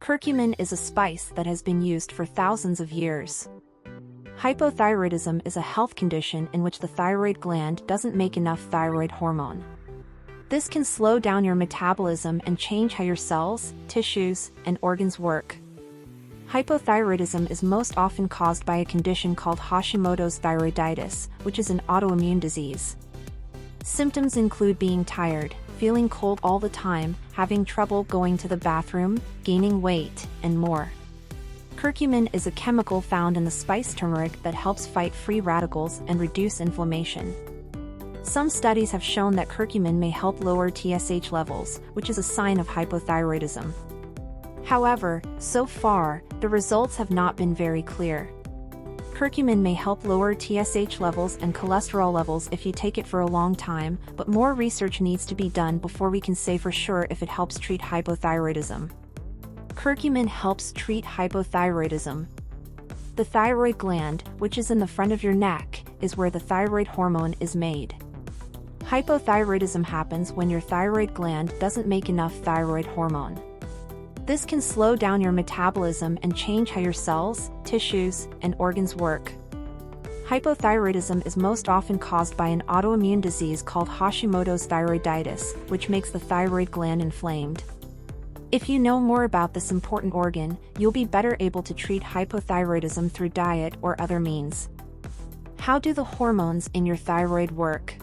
Curcumin is a spice that has been used for thousands of years. Hypothyroidism is a health condition in which the thyroid gland doesn't make enough thyroid hormone. This can slow down your metabolism and change how your cells, tissues, and organs work. Hypothyroidism is most often caused by a condition called Hashimoto's thyroiditis, which is an autoimmune disease. Symptoms include being tired, feeling cold all the time, having trouble going to the bathroom, gaining weight, and more. Curcumin is a chemical found in the spice turmeric that helps fight free radicals and reduce inflammation. Some studies have shown that curcumin may help lower TSH levels, which is a sign of hypothyroidism. However, so far, the results have not been very clear. Curcumin may help lower TSH levels and cholesterol levels if you take it for a long time, but more research needs to be done before we can say for sure if it helps treat hypothyroidism. Curcumin helps treat hypothyroidism. The thyroid gland, which is in the front of your neck, is where the thyroid hormone is made. Hypothyroidism happens when your thyroid gland doesn't make enough thyroid hormone. This can slow down your metabolism and change how your cells, tissues, and organs work. Hypothyroidism is most often caused by an autoimmune disease called Hashimoto's thyroiditis, which makes the thyroid gland inflamed. If you know more about this important organ, you'll be better able to treat hypothyroidism through diet or other means. How do the hormones in your thyroid work?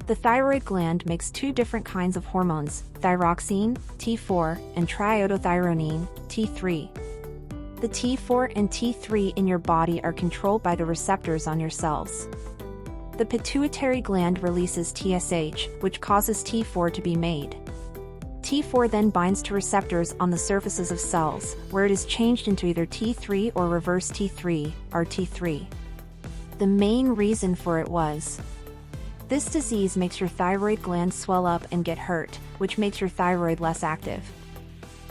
The thyroid gland makes two different kinds of hormones, thyroxine, T4, and triiodothyronine, T3. The T4 and T3 in your body are controlled by the receptors on your cells. The pituitary gland releases TSH, which causes T4 to be made. T4 then binds to receptors on the surfaces of cells, where it is changed into either T3 or reverse T3, RT3. The main reason for it was this disease makes your thyroid gland swell up and get hurt, which makes your thyroid less active.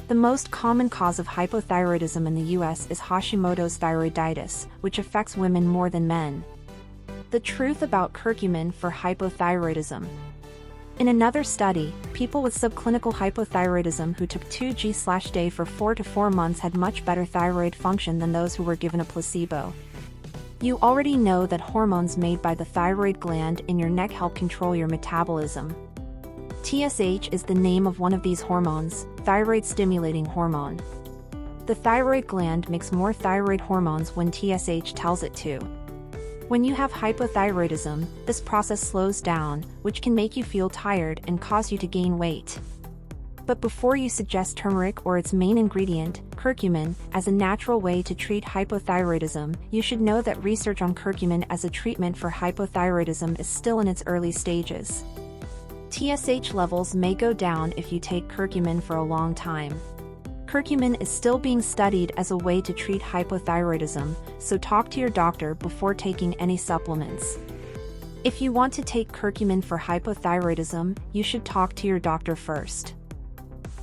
The most common cause of hypothyroidism in the US is Hashimoto's thyroiditis, which affects women more than men. The truth about curcumin for hypothyroidism. In another study, people with subclinical hypothyroidism who took 2G/day for 4 to 4 months had much better thyroid function than those who were given a placebo. You already know that hormones made by the thyroid gland in your neck help control your metabolism. TSH is the name of one of these hormones, thyroid-stimulating hormone. The thyroid gland makes more thyroid hormones when TSH tells it to. When you have hypothyroidism, this process slows down, which can make you feel tired and cause you to gain weight. But before you suggest turmeric or its main ingredient, curcumin, as a natural way to treat hypothyroidism, you should know that research on curcumin as a treatment for hypothyroidism is still in its early stages. TSH levels may go down if you take curcumin for a long time. Curcumin is still being studied as a way to treat hypothyroidism, so talk to your doctor before taking any supplements. If you want to take curcumin for hypothyroidism, you should talk to your doctor first.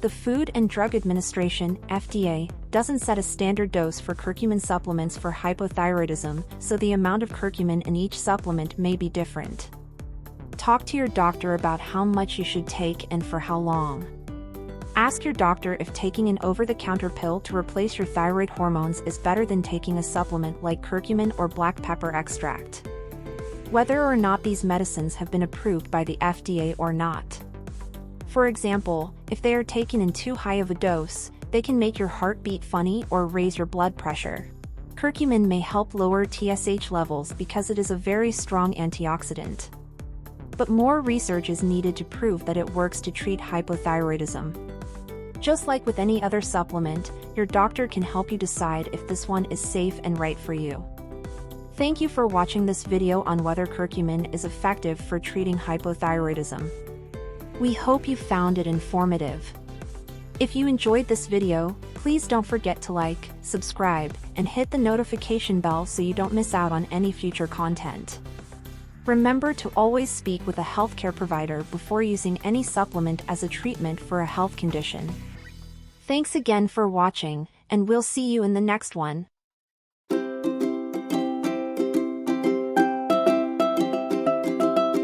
The Food and Drug Administration, FDA, doesn't set a standard dose for curcumin supplements for hypothyroidism, so the amount of curcumin in each supplement may be different. Talk to your doctor about how much you should take and for how long. Ask your doctor if taking an over-the-counter pill to replace your thyroid hormones is better than taking a supplement like curcumin or black pepper extract. Whether or not these medicines have been approved by the FDA or not. For example, if they are taken in too high of a dose, they can make your heart beat funny or raise your blood pressure. Curcumin may help lower TSH levels because it is a very strong antioxidant. But more research is needed to prove that it works to treat hypothyroidism. Just like with any other supplement, your doctor can help you decide if this one is safe and right for you. Thank you for watching this video on whether curcumin is effective for treating hypothyroidism. We hope you found it informative. If you enjoyed this video, please don't forget to like, subscribe, and hit the notification bell so you don't miss out on any future content. Remember to always speak with a healthcare provider before using any supplement as a treatment for a health condition. Thanks again for watching, and we'll see you in the next one.